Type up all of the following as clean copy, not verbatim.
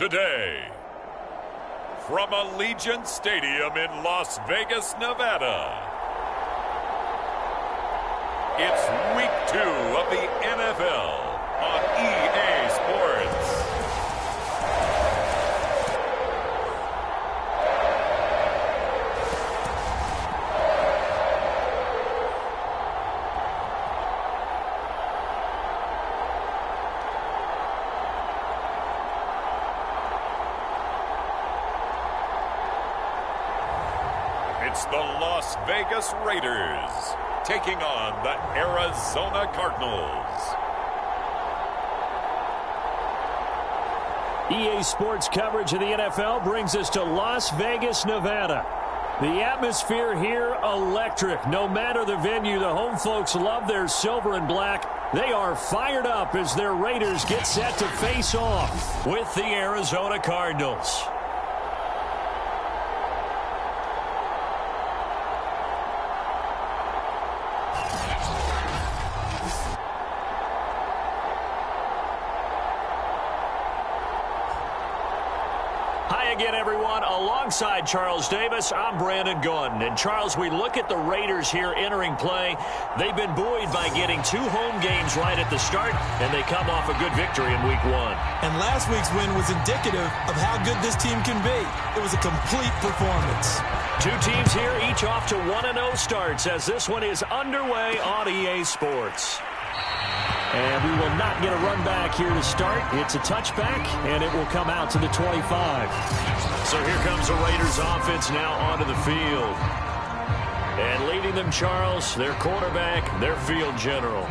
today. From Allegiant Stadium in Las Vegas, Nevada, it's Week 2 of the NFL on EA Sports. It's the Las Vegas Raiders taking on the Arizona Cardinals. EA Sports coverage of the NFL brings us to Las Vegas, Nevada. The atmosphere here, electric. No matter the venue, the home folks love their silver and black. They are fired up as their Raiders get set to face off with the Arizona Cardinals. Again, everyone, alongside Charles Davis, I'm Brandon Gaudin. And Charles, we look at the Raiders here entering play. They've been buoyed by getting 2 home games right at the start, and they come off a good victory in Week 1. And last week's win was indicative of how good this team can be. It was a complete performance. 2 teams here, each off to 1-0 starts as this one is underway on EA Sports. And we will not get a run back here to start. It's a touchback, and it will come out to the 25. So here comes the Raiders offense now onto the field. And leading them, Charles, their quarterback, their field general.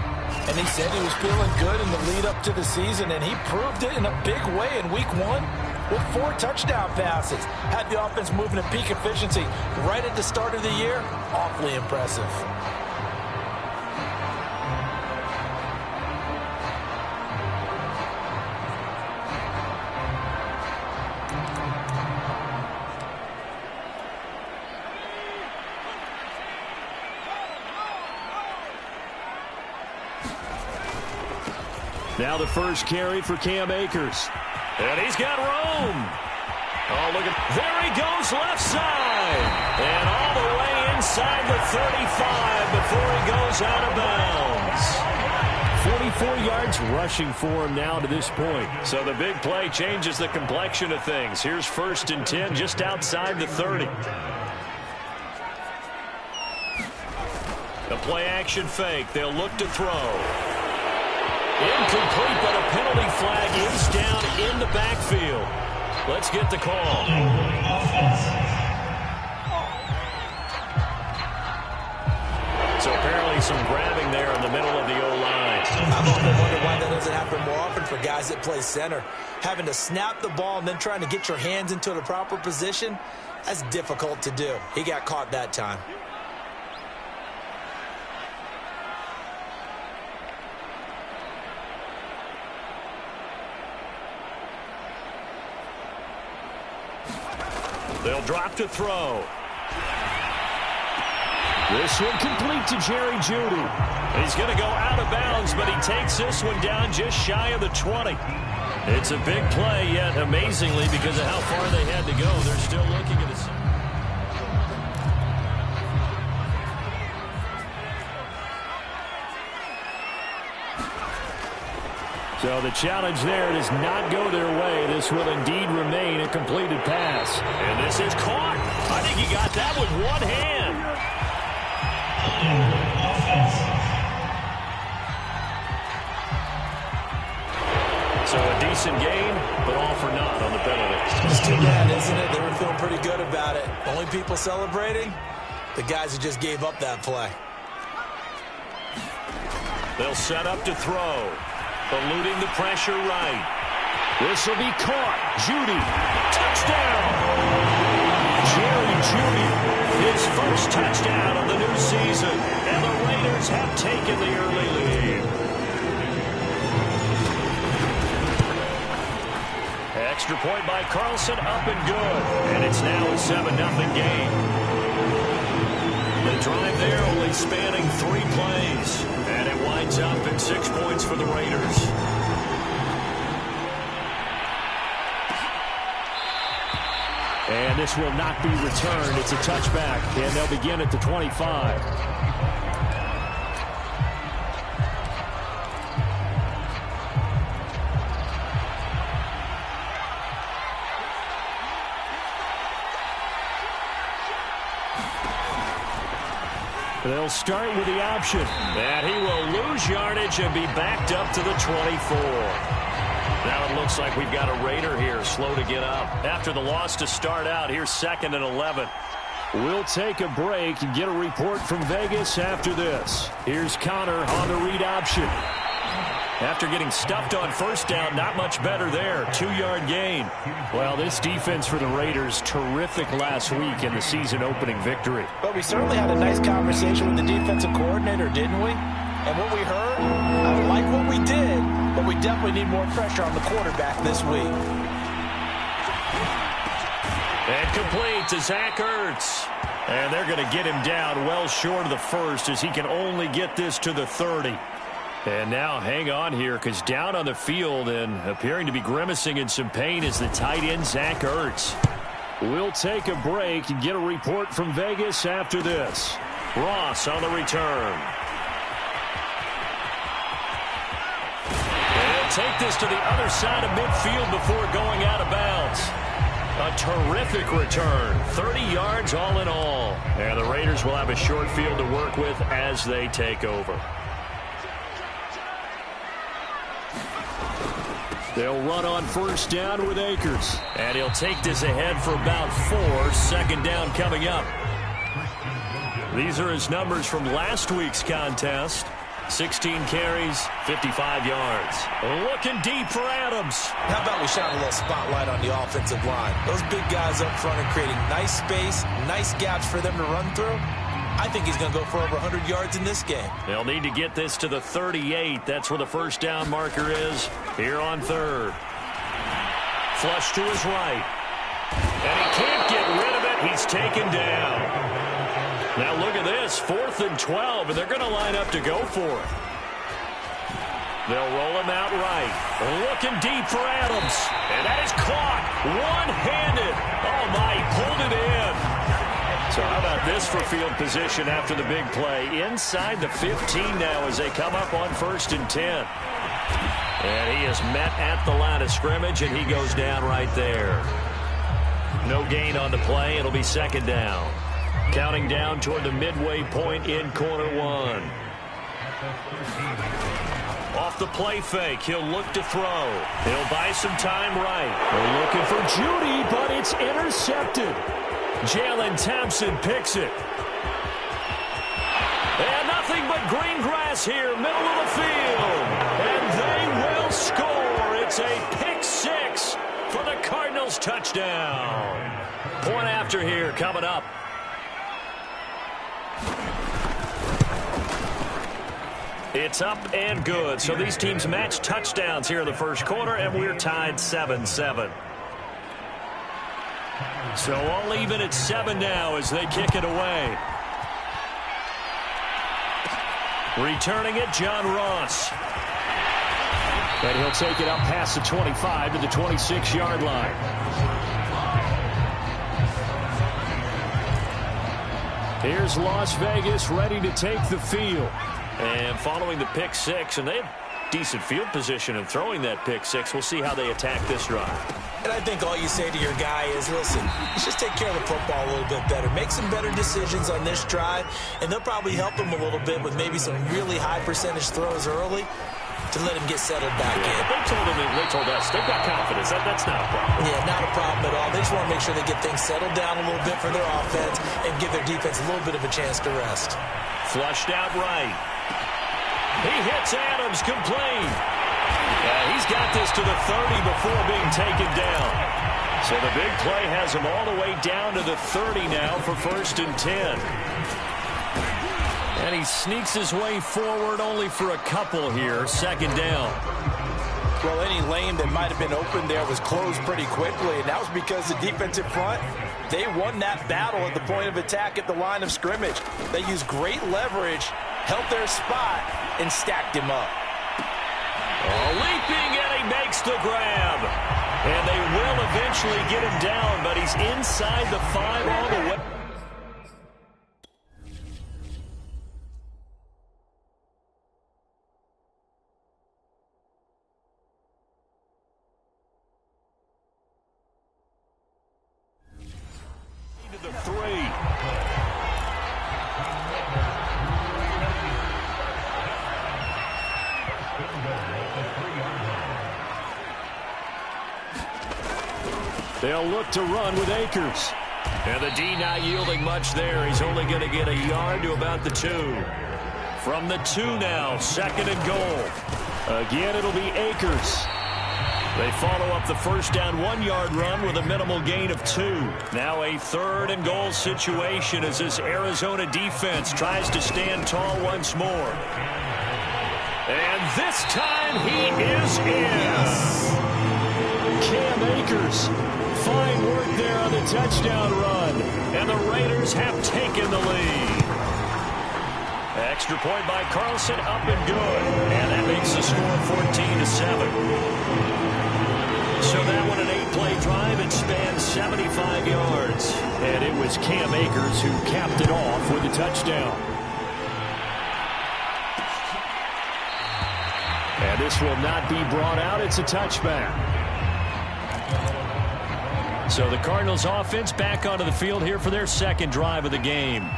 And he said he was feeling good in the lead up to the season, and he proved it in a big way in Week 1 with 4 touchdown passes. Had the offense moving at peak efficiency right at the start of the year. Awfully impressive. Now the first carry for Cam Akers. And he's got room. Oh, look at, there he goes left side. And all the way inside the 35 before he goes out of bounds. 44 yards rushing for him now to this point. So the big play changes the complexion of things. Here's 1st and 10 just outside the 30. The play action fake. They'll look to throw. Incomplete, but a penalty flag is down in the backfield. Let's get the call. So apparently some grabbing there in the middle of the O-line. I've often wondered why that doesn't happen more often for guys that play center. Having to snap the ball and then trying to get your hands into the proper position, that's difficult to do. He got caught that time. They'll drop to throw. This one complete to Jerry Jeudy. He's going to go out of bounds, but he takes this one down just shy of the 20. It's a big play, yet amazingly, because of how far they had to go, they're still looking at it. So the challenge there does not go their way. This will indeed remain a completed pass. And this is caught. I think he got that with one hand. So a decent gain, but all for naught on the penalty. It's too bad, isn't it? They were feeling pretty good about it. Only people celebrating, the guys who just gave up that play. They'll set up to throw. Eluding the pressure right. This will be caught. Jeudy. Touchdown. Jerry Jeudy. His first touchdown of the new season. And the Raiders have taken the early lead. Extra point by Carlson, up and good. And it's now a 7-0 game. The drive there only spanning 3 plays. And it winds up at 6 points for the Raiders. And this will not be returned. It's a touchback, and they'll begin at the 25. They'll start with the option. And he will lose yardage and be backed up to the 24. Now it looks like we've got a Raider here, slow to get up. After the loss to start out, here's 2nd and 11. We'll take a break and get a report from Vegas after this. Here's Connor on the read option. After getting stuffed on first down, not much better there. 2-yard gain. Well, this defense for the Raiders, terrific last week in the season-opening victory. But we certainly had a nice conversation with the defensive coordinator, didn't we? And what we heard, I like what we did, but we definitely need more pressure on the quarterback this week. And complete to Zach Ertz. And they're going to get him down well short of the first as he can only get this to the 30. And now hang on here because down on the field and appearing to be grimacing in some pain is the tight end Zach Ertz. We'll take a break and get a report from Vegas after this. Ross on the return. And he'll take this to the other side of midfield before going out of bounds. A terrific return. 30 yards all in all. And the Raiders will have a short field to work with as they take over. They'll run on first down with Akers. And he'll take this ahead for about 4. 2nd down coming up. These are his numbers from last week's contest. 16 carries, 55 yards. Looking deep for Adams. How about we shine a little spotlight on the offensive line? Those big guys up front are creating nice space, nice gaps for them to run through. I think he's going to go for over 100 yards in this game. They'll need to get this to the 38. That's where the first down marker is here on 3rd. Flush to his right. And he can't get rid of it. He's taken down. Now look at this. 4th and 12, and they're going to line up to go for it. They'll roll him out right. Looking deep for Adams. And that is caught. One-handed. Oh, my, he pulled it in. So how about this for field position after the big play? Inside the 15 now as they come up on 1st and 10. And he is met at the line of scrimmage, and he goes down right there. No gain on the play. It'll be 2nd down. Counting down toward the midway point in quarter 1. Off the play fake, he'll look to throw. He'll buy some time right. They're looking for Judy, but it's intercepted. Jalen Thompson picks it. And nothing but green grass here, middle of the field. And they will score. It's a pick 6 for the Cardinals touchdown. Point after here coming up. It's up and good. So these teams match touchdowns here in the first quarter, and we're tied 7-7. So all even at 7 now as they kick it away. Returning it, John Ross. And he'll take it up past the 25 to the 26-yard line. Here's Las Vegas ready to take the field. And following the pick 6, and they have decent field position in throwing that pick 6. We'll see how they attack this drive. And I think all you say to your guy is, listen, let's just take care of the football a little bit better. Make some better decisions on this drive, and they'll probably help him a little bit with maybe some really high percentage throws early to let him get settled back in. They told us they've got confidence. That's not a problem. Yeah, not a problem at all. They just want to make sure they get things settled down a little bit for their offense and give their defense a little bit of a chance to rest. Flushed out right. He hits Adams, complete. He's got this to the 30 before being taken down. So the big play has him all the way down to the 30 now for 1st and 10. And he sneaks his way forward only for a couple here. 2nd down. Well, any lane that might have been open there was closed pretty quickly, and that was because the defensive front, they won that battle at the point of attack at the line of scrimmage. They used great leverage, held their spot, and stacked him up. Leaping, and he makes the grab. And they will eventually eventually get him down, but he's inside the 5 all the way. To the 3. They'll look to run with Akers. And the D not yielding much there. He's only going to get a yard to about the 2. From the 2 now, 2nd and goal. Again, it'll be Akers. They follow up the first down 1-yard run with a minimal gain of 2. Now a 3rd and goal situation as this Arizona defense tries to stand tall once more. And this time he is in. Cam Akers. Fine work there on the touchdown run. And the Raiders have taken the lead. Extra point by Carlson, up and good. And that makes the score 14-7. So that one an 8-play drive. It spanned 75 yards. And it was Cam Akers who capped it off with a touchdown. And this will not be brought out. It's a touchback. So the Cardinals offense back onto the field here for their 2nd drive of the game.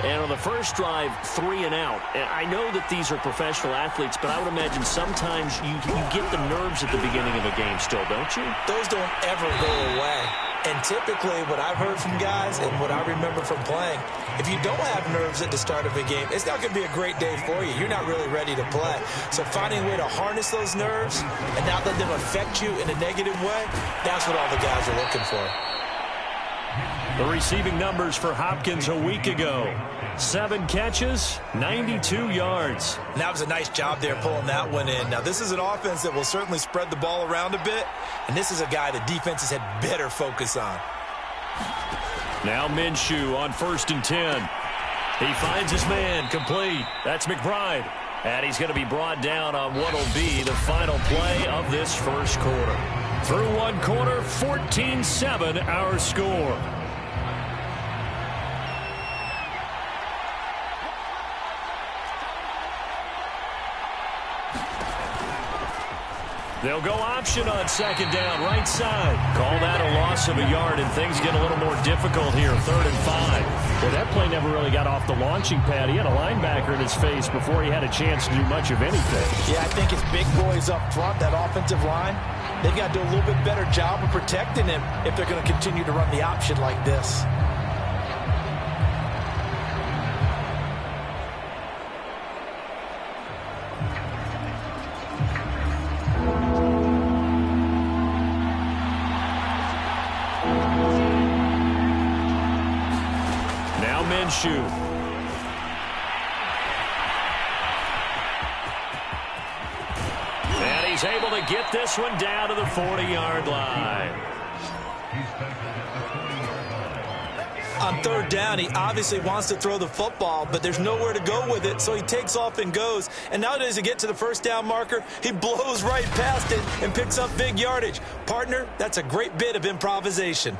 And on the first drive, 3 and out. And I know that these are professional athletes, but I would imagine sometimes you get the nerves at the beginning of a game still, don't you? Those don't ever go away. And typically what I've heard from guys and what I remember from playing, if you don't have nerves at the start of a game, it's not going to be a great day for you. You're not really ready to play. So finding a way to harness those nerves and not let them affect you in a negative way, that's what all the guys are looking for. The receiving numbers for Hopkins a week ago. 7 catches, 92 yards. And that was a nice job there pulling that one in. Now, this is an offense that will certainly spread the ball around a bit, and this is a guy that defenses had better focus on. Now Minshew on 1st and 10. He finds his man, complete. That's McBride. And he's going to be brought down on what will be the final play of this first quarter. Through 1 quarter, 14-7 our score. They'll go option on 2nd down, right side. Call that a loss of a yard, and things get a little more difficult here, 3rd and 5. Well, that play never really got off the launching pad. He had a linebacker in his face before he had a chance to do much of anything. Yeah, I think it's big boys up front, that offensive line. They've got to do a little bit better job of protecting him if they're going to continue to run the option like this. Minshew. And he's able to get this one down to the 40-yard line. On 3rd down, he obviously wants to throw the football, but there's nowhere to go with it, so he takes off and goes. And now as he gets to the 1st down marker, he blows right past it and picks up big yardage. Partner, that's a great bit of improvisation.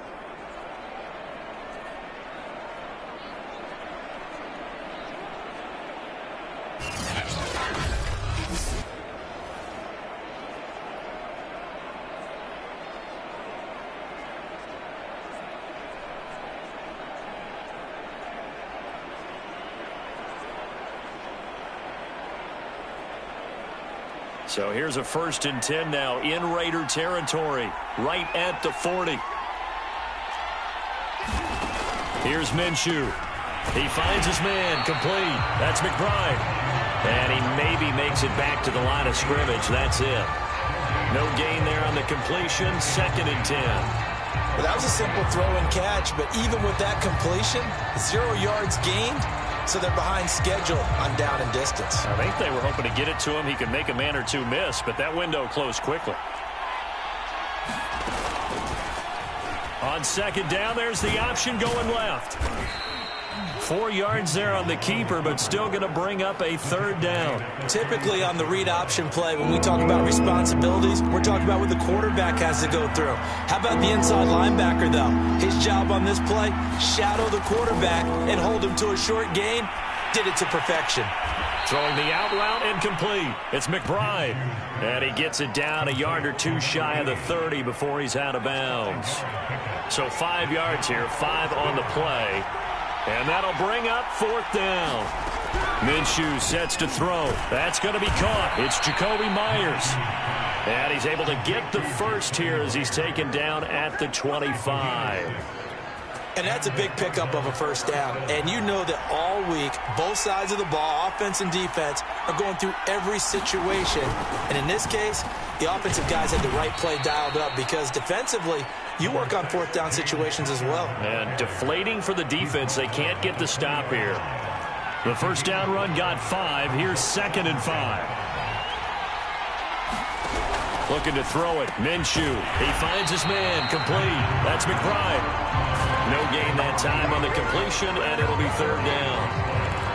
So here's a 1st and 10 now in Raider territory, right at the 40. Here's Minshew. He finds his man, complete. That's McBride. And he maybe makes it back to the line of scrimmage. That's it. No gain there on the completion, 2nd and 10. Well, that was a simple throw and catch, but even with that completion, 0 yards gained. So they're behind schedule on down and distance. I think they were hoping to get it to him. He could make a man or two miss, but that window closed quickly. On 2nd down, there's the option going left. 4 yards there on the keeper, but still going to bring up a third down. Typically on the read option play, when we talk about responsibilities, we're talking about what the quarterback has to go through. How about the inside linebacker, though? His job on this play, shadow the quarterback and hold him to a short gain. Did it to perfection. Throwing the out route incomplete. It's McBride. And he gets it down a yard or two shy of the 30 before he's out of bounds. So 5 yards here, 5 on the play. And that'll bring up fourth down. Minshew sets to throw. That's going to be caught. It's Jakobi Meyers. And he's able to get the first here as he's taken down at the 25. And that's a big pickup of a first down. And you know that all week, both sides of the ball, offense and defense, are going through every situation. And in this case, the offensive guys had the right play dialed up because defensively, you work on fourth down situations as well. And deflating for the defense. They can't get the stop here. The first down run got 5. Here's 2nd and 5. Looking to throw it. Minshew. He finds his man. Complete. That's McBride. No gain that time on the completion, and it'll be third down.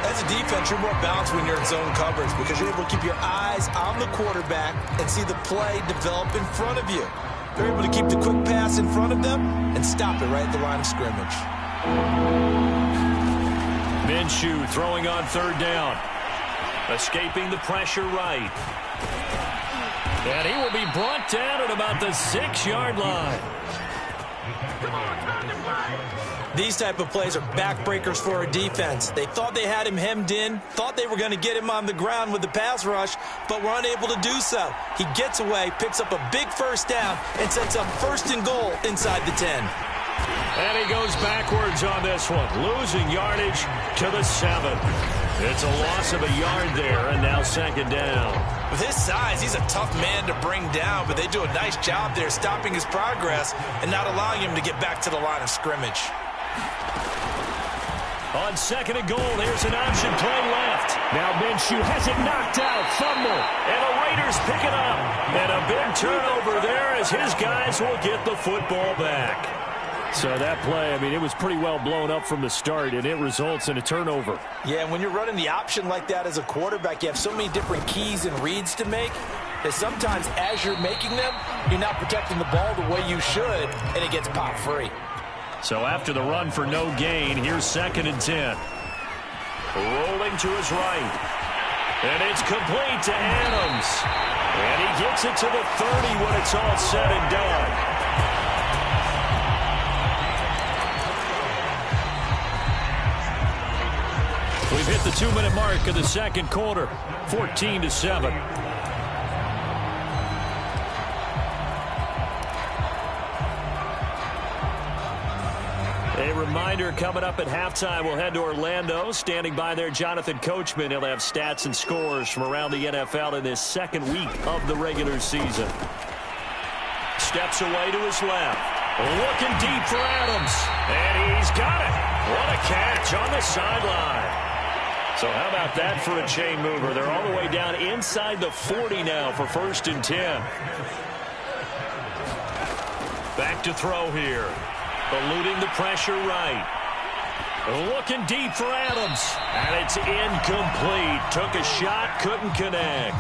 As a defense, you're more balanced when you're in zone coverage because you're able to keep your eyes on the quarterback and see the play develop in front of you. They're able to keep the quick pass in front of them and stop it right at the line of scrimmage. Minshew throwing on third down. Escaping the pressure right. And he will be brought down at about the 6-yard line. These type of plays are backbreakers for a defense. They thought they had him hemmed in, thought they were going to get him on the ground with the pass rush, but were unable to do so. He gets away, picks up a big first down, and sets up 1st and goal inside the 10. And he goes backwards on this one, losing yardage to the 7. It's a loss of a yard there, and now 2nd down. With his size, he's a tough man to bring down, but they do a nice job there stopping his progress and not allowing him to get back to the line of scrimmage. On 2nd and goal, there's an option play left. Now Minshew has it knocked out, fumble, and the Raiders pick it up. And a big turnover there as his guys will get the football back. So that play, I mean, it was pretty well blown up from the start, and it results in a turnover. Yeah, and when you're running the option like that as a quarterback, you have so many different keys and reads to make that sometimes as you're making them, you're not protecting the ball the way you should, and it gets pop free. So after the run for no gain, here's 2nd and 10. Rolling to his right. And it's complete to Adams. And he gets it to the 30 when it's all said and done. We've hit the 2-minute mark of the second quarter, 14-7. A reminder coming up at halftime, we'll head to Orlando. Standing by there, Jonathan Coachman. He'll have stats and scores from around the NFL in this 2nd week of the regular season. Steps away to his left. Looking deep for Adams. And he's got it. What a catch on the sideline. So how about that for a chain mover? They're all the way down inside the 40 now for 1st and 10. Back to throw here. Eluding the pressure right. Looking deep for Adams. And it's incomplete. Took a shot, couldn't connect.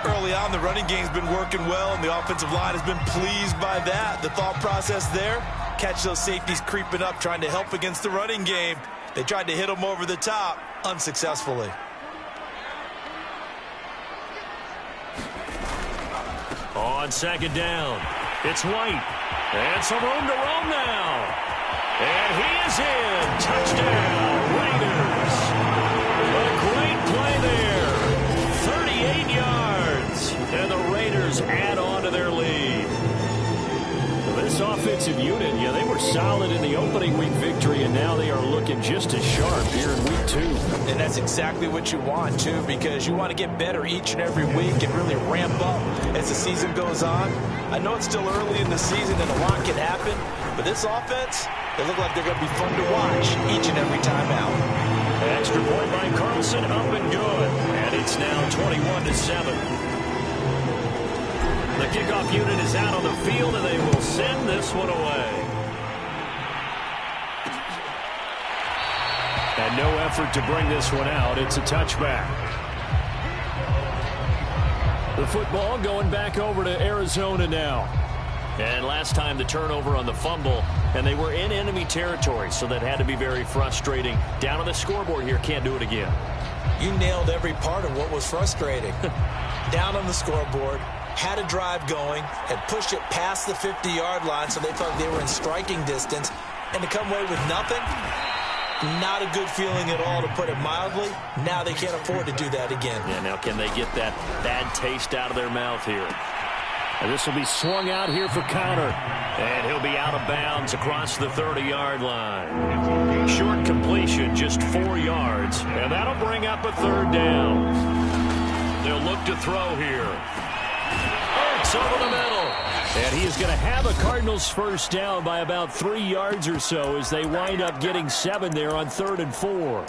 Early on, the running game's been working well, and the offensive line has been pleased by that. The thought process there, catch those safeties creeping up, trying to help against the running game. They tried to hit them over the top, unsuccessfully. On 2nd down, it's White. And some room to roam now. And he is in. Touchdown, Raiders. A great play there. 38 yards. And the Raiders add on to their lead. This offensive unit, yeah, they were solid in the opening week victory, and now they are looking just as sharp here in week 2. And that's exactly what you want, too, because you want to get better each and every week and really ramp up as the season goes on. I know it's still early in the season and a lot can happen, but this offense, they look like they're going to be fun to watch each and every time out. Extra point by Carlson, up and good. And it's now 21-7. The kickoff unit is out on the field, and they will send this one away. And no effort to bring this one out. It's a touchback. The football going back over to Arizona now. And last time the turnover on the fumble, and they were in enemy territory, so that had to be very frustrating. Down on the scoreboard here, can't do it again. You nailed every part of what was frustrating. Down on the scoreboard, had a drive going, had pushed it past the 50-yard line so they thought they were in striking distance, and to come away with nothing, not a good feeling at all, to put it mildly. Now they can't afford to do that again. Yeah, now can they get that bad taste out of their mouth here? And this will be swung out here for Conner. And he'll be out of bounds across the 30-yard line. Short completion, just 4 yards. And that'll bring up a third down. They'll look to throw here. It's over the middle. And he is going to have a Cardinals first down by about 3 yards or so as they wind up getting 7 there on 3rd and 4.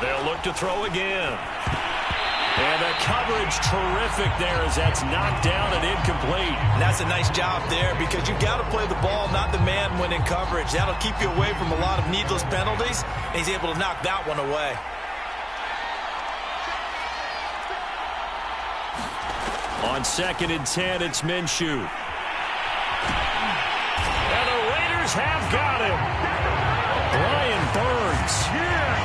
They'll look to throw again. And the coverage terrific there as that's knocked down and incomplete. And that's a nice job there because you've got to play the ball, not the man when in coverage. That'll keep you away from a lot of needless penalties, and he's able to knock that one away. On 2nd and 10, it's Minshew. And the Raiders have got him. Brian Burns.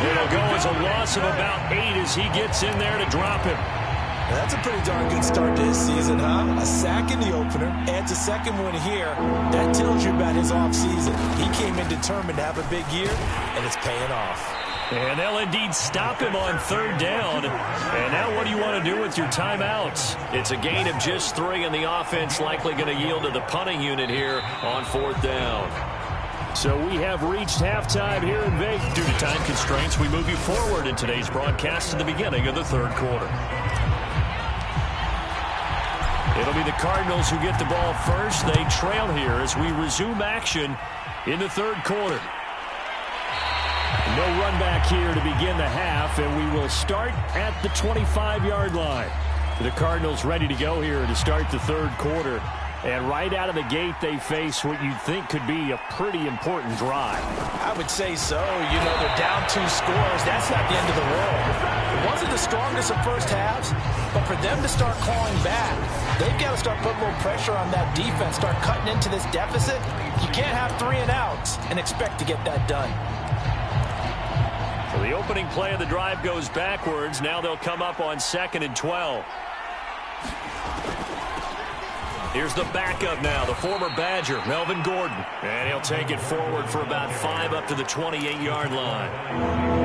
It'll go as a loss of about 8 as he gets in there to drop him. That's a pretty darn good start to his season, huh? A sack in the opener, adds a second one here. That tells you about his offseason. He came in determined to have a big year, and it's paying off. And they'll indeed stop him on 3rd down. And now what do you want to do with your timeouts? It's a gain of just 3, and the offense likely going to yield to the punting unit here on 4th down. So we have reached halftime here in Vegas. Due to time constraints, we move you forward in today's broadcast to the beginning of the 3rd quarter. It'll be the Cardinals who get the ball first. They trail here as we resume action in the 3rd quarter. No run back here to begin the half, and we will start at the 25-yard line. The Cardinals ready to go here to start the 3rd quarter. And right out of the gate, they face what you'd think could be a pretty important drive. I would say so. You know, they're down 2 scores. That's not the end of the world. It wasn't the strongest of first halves, but for them to start clawing back, they've got to start putting a little pressure on that defense, start cutting into this deficit. You can't have 3 and outs and expect to get that done. So the opening play of the drive goes backwards. Now they'll come up on 2nd and 12. Here's the backup now, the former Badger, Melvin Gordon. And he'll take it forward for about 5 up to the 28-yard line.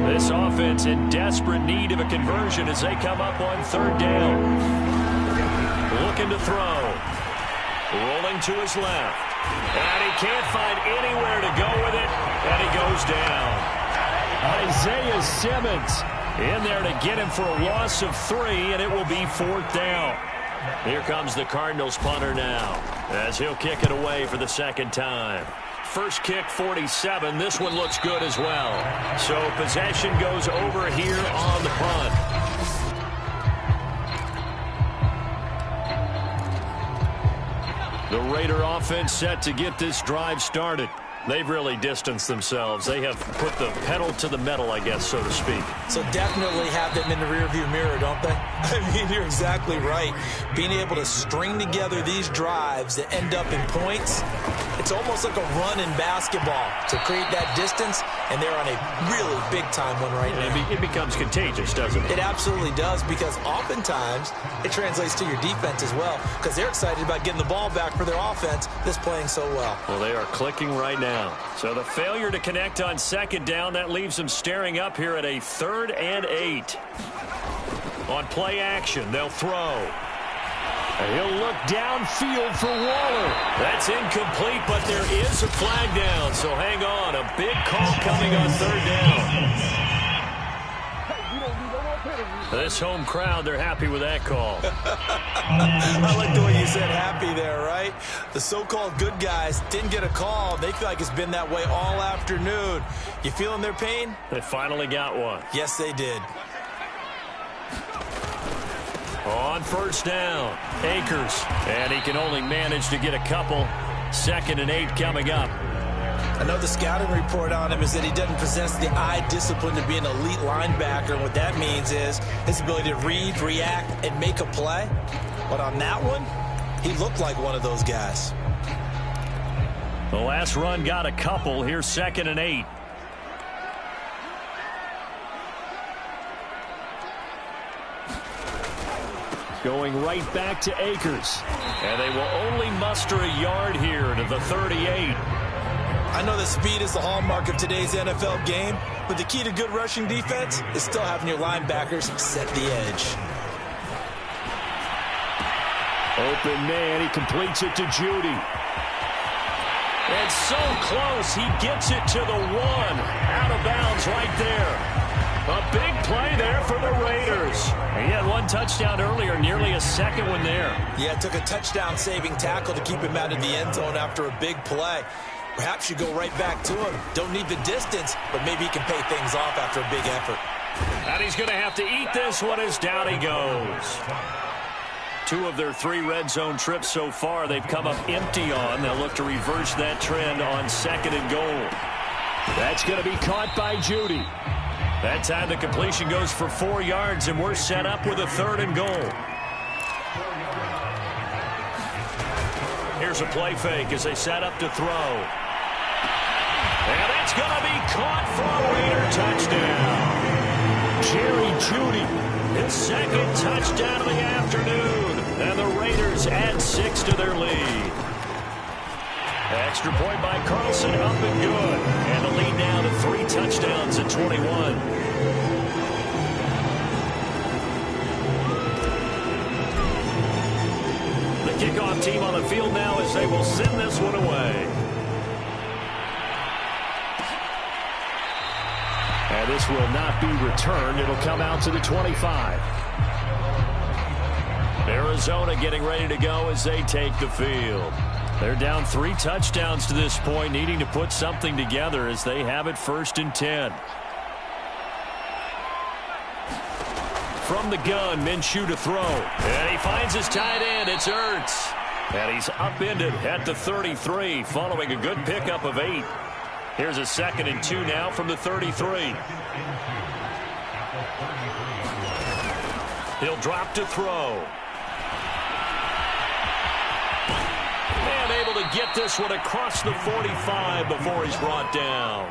This offense in desperate need of a conversion as they come up on 3rd down. Looking to throw. Rolling to his left. And he can't find anywhere to go with it, and he goes down. Isaiah Simmons in there to get him for a loss of 3, and it will be 4th down. Here comes the Cardinals punter now as he'll kick it away for the 2nd time. First kick, 47. This one looks good as well. So possession goes over here on the punt. The Raider offense set to get this drive started. They've really distanced themselves. They have put the pedal to the metal, I guess, so to speak. So definitely have them in the rearview mirror, don't they? I mean, you're exactly right. Being able to string together these drives that end up in points, it's almost like a run in basketball to create that distance, and they're on a really big-time one right now. It becomes contagious, doesn't it? It absolutely does, because oftentimes it translates to your defense as well, because they're excited about getting the ball back for their offense that's playing so well. Well, they are clicking right now. So the failure to connect on 2nd down, that leaves them staring up here at a 3rd and 8. On play action, they'll throw. And he'll look downfield for Waller. That's incomplete, but there is a flag down, so hang on. A big call coming on 3rd down. This home crowd, they're happy with that call. I like the way you said happy there, right? The so-called good guys didn't get a call. They feel like it's been that way all afternoon. You feeling their pain? They finally got one. Yes, they did. On first down, Akers. And he can only manage to get a couple. 2nd and 8 coming up. I know the scouting report on him is that he doesn't possess the eye discipline to be an elite linebacker. And what that means is his ability to read, react, and make a play. But on that one, he looked like one of those guys. The last run got a couple. Here's 2nd and 8. Going right back to Akers. And they will only muster a yard here to the 38. I know that speed is the hallmark of today's NFL game, but the key to good rushing defense is still having your linebackers set the edge. Open man, he completes it to Judy. And so close, he gets it to the 1. Out of bounds right there. A big play there for the Raiders. He had one touchdown earlier, nearly a second one there. Yeah, it took a touchdown-saving tackle to keep him out of the end zone after a big play. Perhaps you go right back to him. Don't need the distance, but maybe he can pay things off after a big effort. And he's going to have to eat this one as down he goes. 2 of their 3 red zone trips so far they've come up empty on. They'll look to reverse that trend on 2nd and goal. That's going to be caught by Judy. That time the completion goes for 4 yards, and we're set up with a 3rd and goal. Here's a play fake as they set up to throw. And it's going to be caught for a Raider touchdown. Jerry Judy, his 2nd touchdown of the afternoon. And the Raiders add 6 to their lead. Extra point by Carlson, up and good. And the lead now to 3 touchdowns at 21. The kickoff team on the field now as they will send this one away. And this will not be returned. It'll come out to the 25. Arizona getting ready to go as they take the field. They're down 3 touchdowns to this point, needing to put something together as they have it 1st and 10. From the gun, Minshew to throw. And he finds his tight end. It's Ertz. And he's upended at the 33 following a good pickup of 8. Here's a 2nd and 2 now from the 33. He'll drop to throw. And able to get this one across the 45 before he's brought down.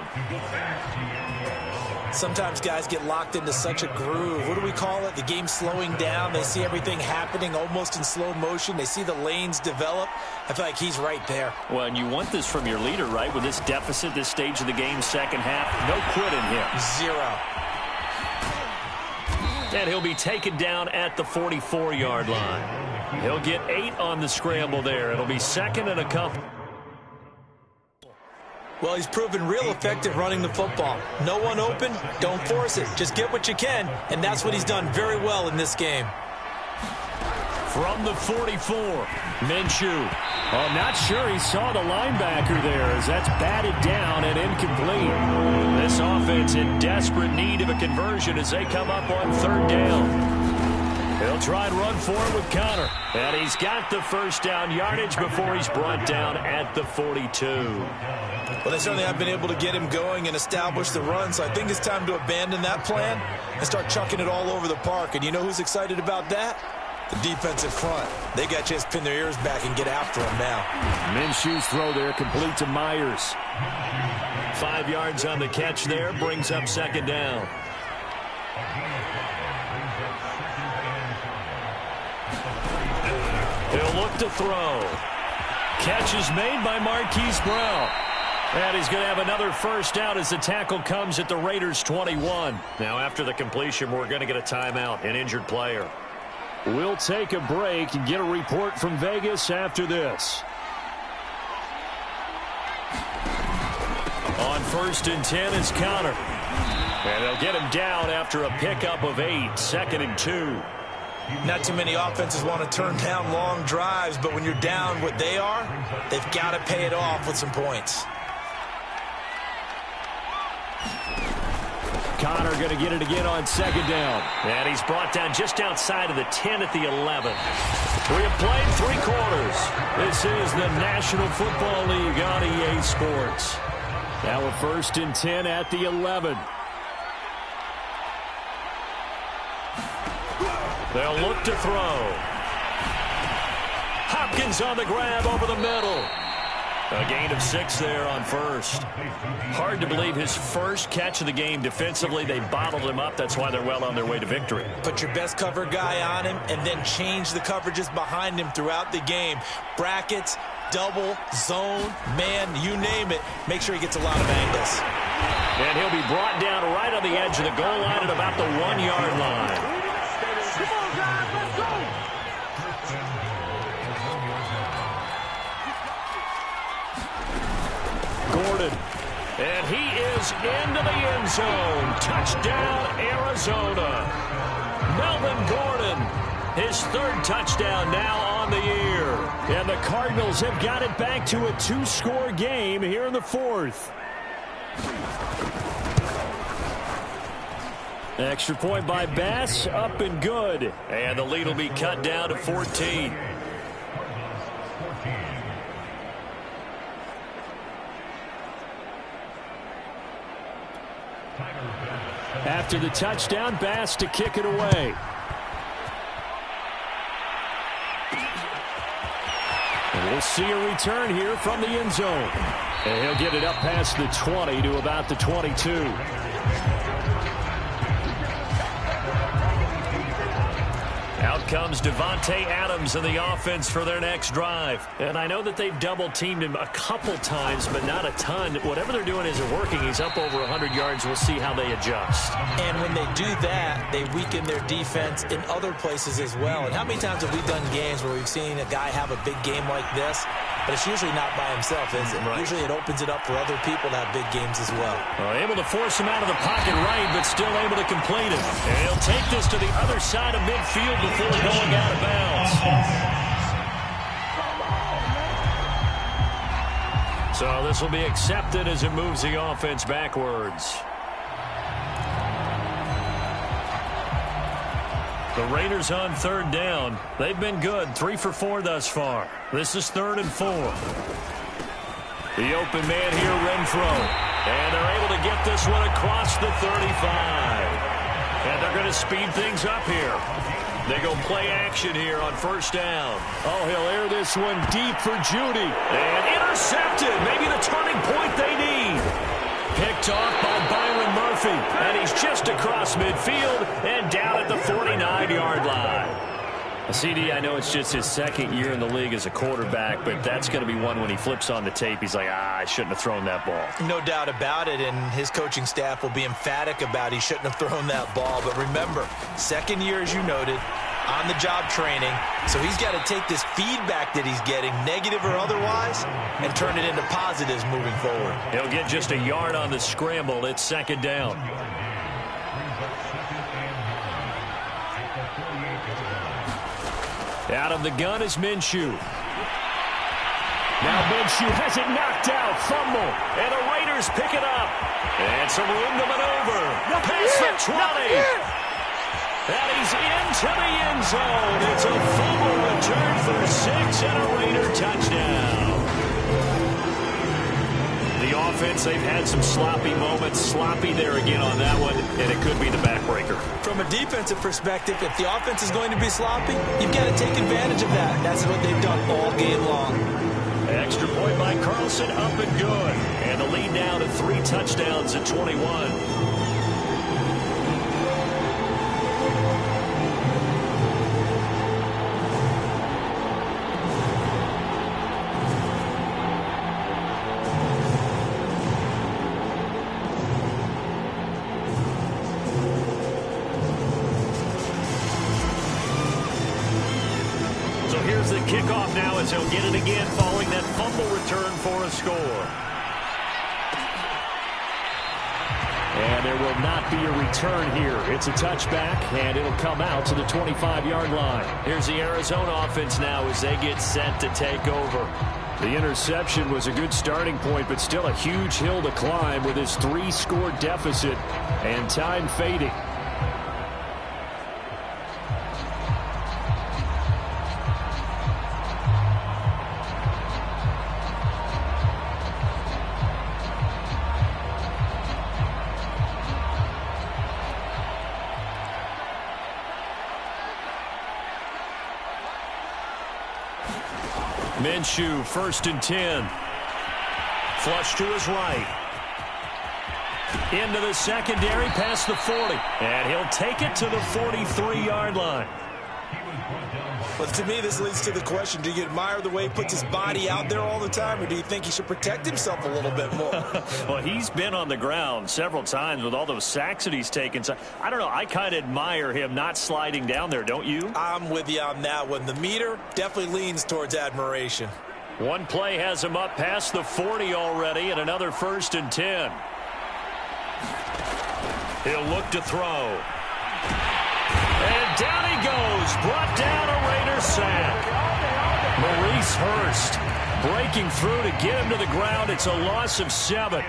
Sometimes guys get locked into such a groove. What do we call it? The game slowing down. They see everything happening almost in slow motion. They see the lanes develop. I feel like he's right there. Well, and you want this from your leader, right? With this deficit, this stage of the game, 2nd half, no quitting him. 0. And he'll be taken down at the 44-yard line. He'll get 8 on the scramble there. It'll be 2nd and a couple. Well, he's proven real effective running the football. No one open, don't force it. Just get what you can, and that's what he's done very well in this game. From the 44, Minshew. I'm not sure he saw the linebacker there as that's batted down and incomplete. This offense in desperate need of a conversion as they come up on 3rd down. He'll try and run for it with Conner. And he's got the 1st down yardage before he's brought down at the 42. Well, they certainly have been able to get him going and establish the run, so I think it's time to abandon that plan and start chucking it all over the park. And you know who's excited about that? The defensive front. They got to just pin their ears back and get after him now. Minshew's throw there complete to Myers. 5 yards on the catch there, brings up 2nd down. He'll look to throw. Catch is made by Marquise Brown. And he's going to have another 1st down as the tackle comes at the Raiders' 21. Now, after the completion, we're going to get a timeout, an injured player. We'll take a break and get a report from Vegas after this. On 1st and 10 is Conner. And they'll get him down after a pickup of 8, 2nd and 2. Not too many offenses want to turn down long drives, but when you're down what they are, they've got to pay it off with some points. Conner going to get it again on second down. And he's brought down just outside of the 10 at the 11. We have played 3 quarters. This is the National Football League on EA Sports. Now a 1st and 10 at the 11. They'll look to throw. Hopkins on the grab over the middle. A gain of 6 there on first. Hard to believe his first catch of the game defensively. They bottled him up. That's why they're well on their way to victory. Put your best cover guy on him and then change the coverages behind him throughout the game. Brackets, double, zone, man, you name it. Make sure he gets a lot of angles. And he'll be brought down right on the edge of the goal line at about the 1-yard line. Come on, guys, let's go! Gordon. And he is into the end zone. Touchdown, Arizona. Melvin Gordon, his 3rd touchdown now on the year. And the Cardinals have got it back to a 2-score game here in the 4th. Extra point by Bass, up and good. And the lead will be cut down to 14. After the touchdown, Bass to kick it away. And we'll see a return here from the end zone. And he'll get it up past the 20 to about the 22. Out comes Devontae Adams in the offense for their next drive. And I know that they've double-teamed him a couple times, but not a ton. Whatever they're doing isn't working. He's up over 100 yards. We'll see how they adjust. And when they do that, they weaken their defense in other places as well. And how many times have we done games where we've seen a guy have a big game like this, but it's usually not by himself, is it? Right. Usually it opens it up for other people to have big games as well. Able to force him out of the pocket right, but still able to complete it. And he'll take this to the other side of midfield before going out of bounds. So this will be accepted as it moves the offense backwards. The Raiders on 3rd down. They've been good, 3 for 4 thus far. This is 3rd and 4. The open man here, Renfro. And they're able to get this one across the 35. And they're going to speed things up here. They go play action here on 1st down. Oh, he'll air this one deep for Judy. And intercepted. Maybe the turning point they need. Picked off by Byron Murphy. And he's just across midfield and down at the 49-yard line. CD, I know it's just his 2nd year in the league as a quarterback, but that's going to be one when he flips on the tape. He's like, I shouldn't have thrown that ball. No doubt about it, and his coaching staff will be emphatic about he shouldn't have thrown that ball. But remember, 2nd year, as you noted, on-the-job training. So he's got to take this feedback that he's getting, negative or otherwise, and turn it into positives moving forward. He'll get just a yard on the scramble. It's 2nd down. Out of the gun is Minshew. Now Minshew has it knocked out. Fumble. And the Raiders pick it up. And some room to maneuver. Past the 20. And he's into the end zone. It's a fumble return for 6 and a Raider touchdown. The offense, they've had some sloppy moments. Sloppy there again on that one, and it could be the backbreaker. From a defensive perspective, if the offense is going to be sloppy, you've got to take advantage of that. That's what they've done all game long. Extra point by Carlson, up and good. And the lead now to 3 touchdowns at 21. Here's the kickoff now as he'll get it again following that fumble return for a score. And there will not be a return here. It's a touchback, and it'll come out to the 25-yard line. Here's the Arizona offense now as they get set to take over. The interception was a good starting point, but still a huge hill to climb with his 3-score deficit and time fading. Minshew, 1st and 10. Flush to his right. Into the secondary, past the 40. And he'll take it to the 43-yard line. But to me, this leads to the question, do you admire the way he puts his body out there all the time, or do you think he should protect himself a little bit more? Well, he's been on the ground several times with all those sacks that he's taken. So I don't know. I kind of admire him not sliding down there, don't you? I'm with you on that one. The meter definitely leans towards admiration. One play has him up past the 40 already, and another 1st and 10. He'll look to throw. And down he goes. Brought down a Raider sack. Maurice Hurst breaking through to get him to the ground. It's a loss of 7.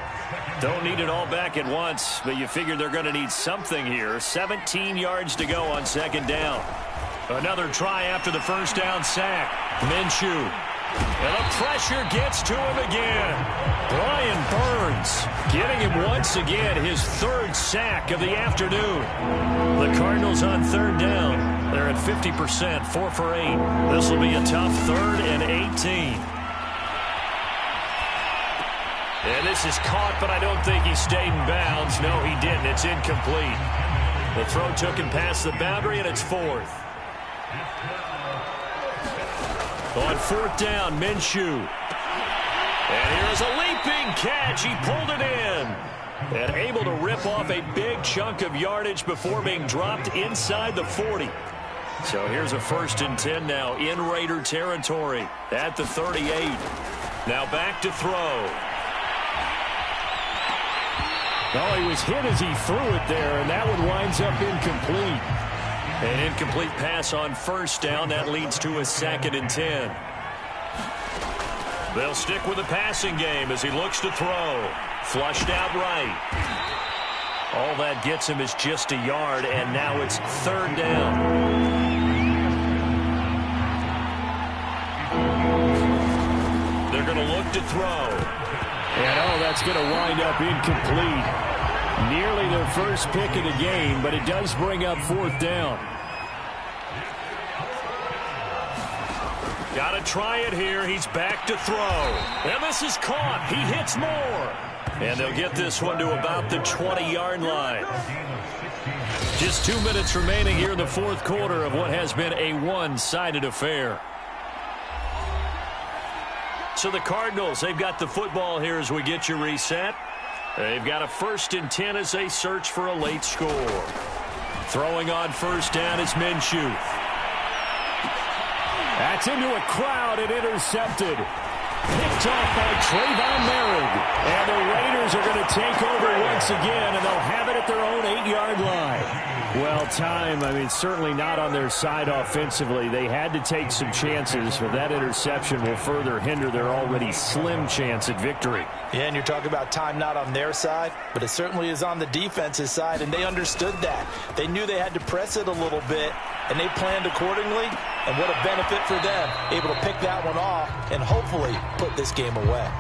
Don't need it all back at once, but you figure they're going to need something here. 17 yards to go on 2nd down. Another try after the 1st down sack. Minshew. And the pressure gets to him again. Brian Burns getting him once again his 3rd sack of the afternoon. The Cardinals on 3rd down. They're at 50%, 4 for 8. This will be a tough 3rd and 18. And this is caught, but I don't think he stayed in bounds. No, he didn't. It's incomplete. The throw took him past the boundary, and it's 4th. On 4th down, Minshew. And here's a leaping catch. He pulled it in. And able to rip off a big chunk of yardage before being dropped inside the 40. So here's a 1st and 10 now in Raider territory at the 38. Now back to throw. Oh, he was hit as he threw it there, and that one winds up incomplete. An incomplete pass on 1st down. That leads to a 2nd and 10. They'll stick with the passing game as he looks to throw. Flushed out right. All that gets him is just a yard, and now it's 3rd down. They're going to look to throw. And, that's going to wind up incomplete. Nearly their first pick of the game, but it does bring up 4th down. Got to try it here. He's back to throw. And this is caught. He hits more. And they'll get this one to about the 20-yard line. Just 2 minutes remaining here in the 4th quarter of what has been a one-sided affair. So the Cardinals, they've got the football here as we get you reset. They've got a 1st and 10 as they search for a late score. Throwing on 1st down is Minshew. That's into a crowd and intercepted. Picked off by Trayvon Merrick. And the Raiders are going to take over once again, and they'll have it at their own 8-yard line. Well, time, certainly not on their side offensively. They had to take some chances, but that interception will further hinder their already slim chance at victory. Yeah, and you're talking about time not on their side, but it certainly is on the defense's side, and they understood that. They knew they had to press it a little bit, and they planned accordingly, and what a benefit for them, able to pick that one off and hopefully put this game away.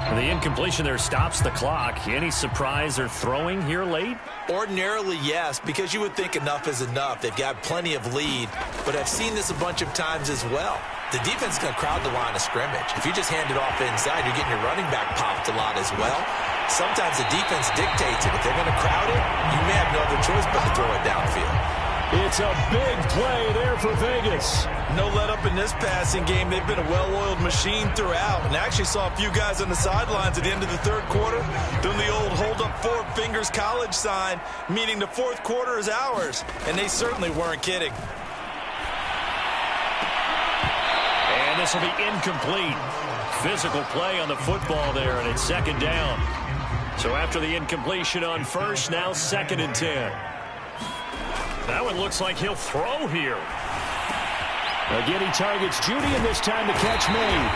The incompletion there stops the clock. Any surprise they're throwing here late? Ordinarily, yes, because you would think enough is enough. They've got plenty of lead, but I've seen this a bunch of times as well. The defense is going to crowd the line of scrimmage. If you just hand it off inside, you're getting your running back popped a lot as well. Sometimes the defense dictates it. If they're going to crowd it, you may have no other choice but to throw it downfield. It's a big play there for Vegas. No let up in this passing game. They've been a well-oiled machine throughout. And I actually saw a few guys on the sidelines at the end of the 3rd quarter doing the old hold up 4 fingers college sign, meaning the 4th quarter is ours. And they certainly weren't kidding. And this will be incomplete. Physical play on the football there, and it's 2nd down. So after the incompletion on 1st, now 2nd and 10. That one looks like he'll throw here. Again, he targets Judy, and this time the catch made.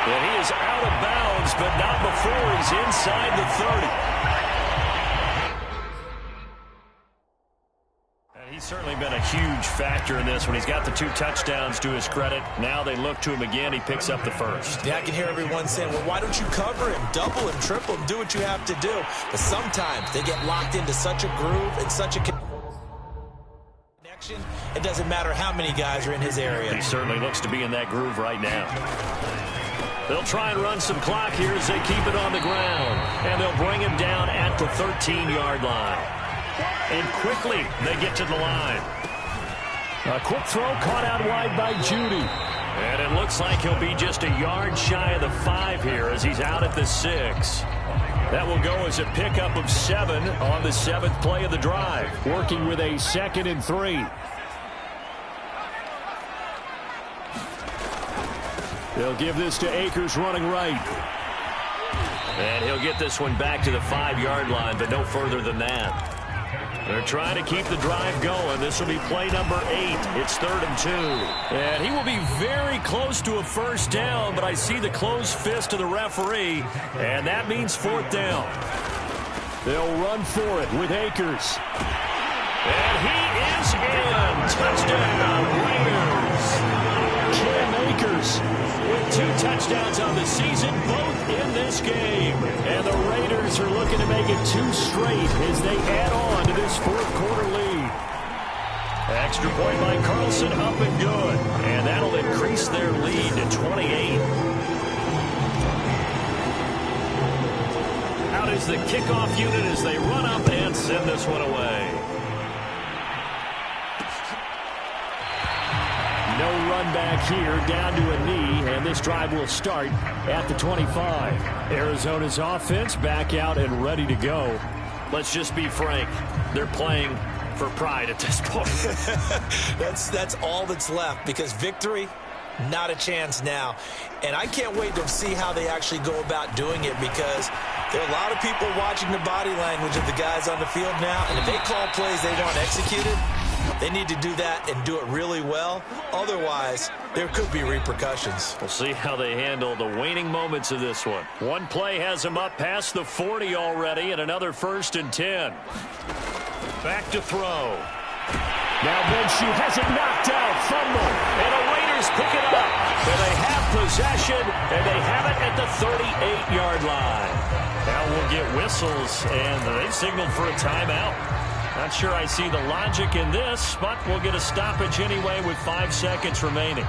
And he is out of bounds, but not before he's inside the 30. And he's certainly been a huge factor in this when he's got the 2 touchdowns to his credit. Now they look to him again. He picks up the first. Yeah, I can hear everyone saying, well, why don't you cover him? Double him, triple him, do what you have to do. But sometimes they get locked into such a groove and such a connection. It doesn't matter how many guys are in his area. He certainly looks to be in that groove right now. They'll try and run some clock here as they keep it on the ground. And they'll bring him down at the 13-yard line. And quickly, they get to the line. A quick throw caught out wide by Judy. And it looks like he'll be just a yard shy of the 5 here as he's out at the 6. That will go as a pickup of 7 on the 7th play of the drive. Working with a 2nd and 3. They'll give this to Akers running right. And he'll get this one back to the 5-yard line, but no further than that. They're trying to keep the drive going. This will be play number 8. It's 3rd and 2. And he will be very close to a first down, but I see the closed fist of the referee, and that means 4th down. They'll run for it with Akers. And he is in. Touchdown, Raiders. Cam Akers with 2 touchdowns on the season, both in this game. And the Raiders are looking to make it 2 straight as they add on to this 4th quarter lead. Extra point by Carlson, up and good. And that'll increase their lead to 28. Out is the kickoff unit as they run up and send this one away. No run back here, down to a knee, and this drive will start at the 25. Arizona's offense back out and ready to go. Let's just be frank. They're playing for pride at this point. That's all that's left, because victory, not a chance now. And I can't wait to see how they actually go about doing it, because there are a lot of people watching the body language of the guys on the field now, and if they call plays they want executed, they need to do that and do it really well. Otherwise, there could be repercussions. We'll see how they handle the waning moments of this one. One play has them up past the 40 already, and another 1st and 10. Back to throw. Now Minshew has it knocked out. Fumble. And the Raiders pick it up. And they have possession, and they have it at the 38-yard line. Now we'll get whistles, and they've signaled for a timeout. Not sure I see the logic in this, but we'll get a stoppage anyway with 5 seconds remaining.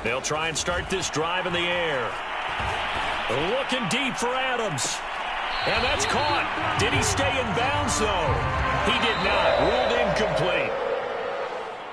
They'll try and start this drive in the air. Looking deep for Adams. And that's caught. Did he stay in bounds, though? He did not. Ruled incomplete.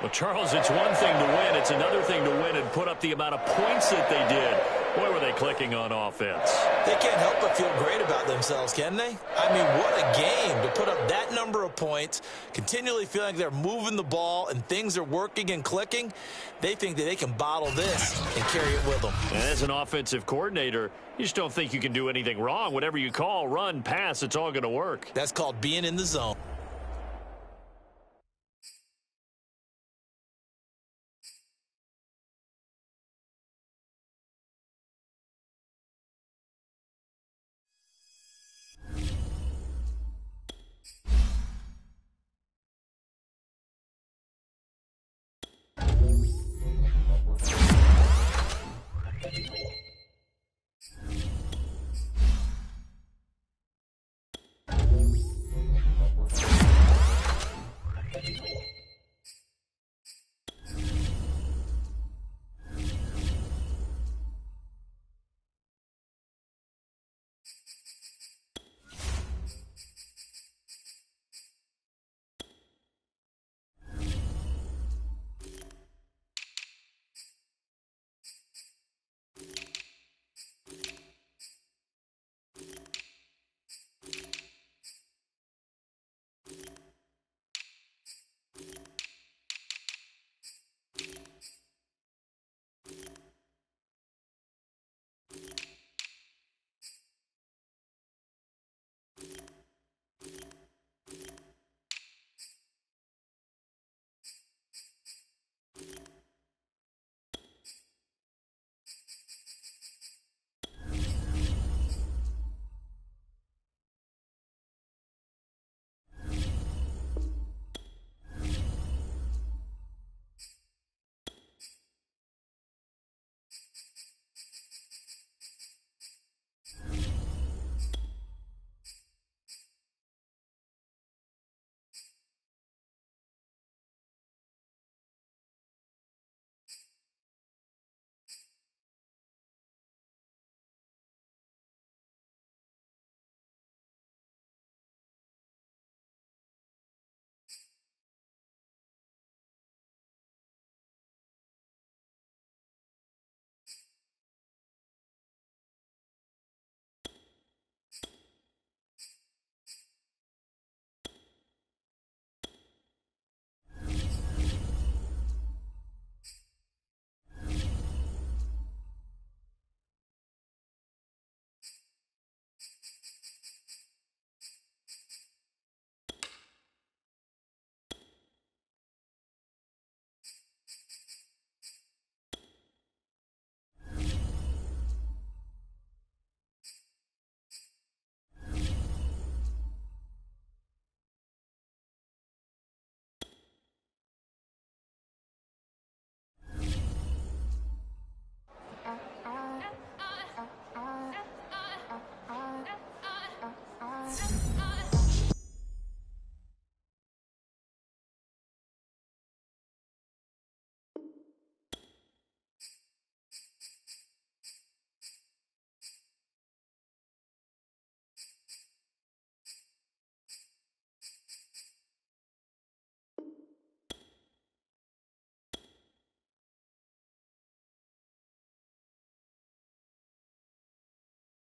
Well, Charles, it's one thing to win. It's another thing to win and put up the amount of points that they did. Boy, were they clicking on offense. They can't help but feel great about themselves, can they? I mean, what a game to put up that number of points, continually feeling like they're moving the ball and things are working and clicking. They think that they can bottle this and carry it with them. And as an offensive coordinator, you just don't think you can do anything wrong. Whatever you call, run, pass, it's all going to work. That's called being in the zone.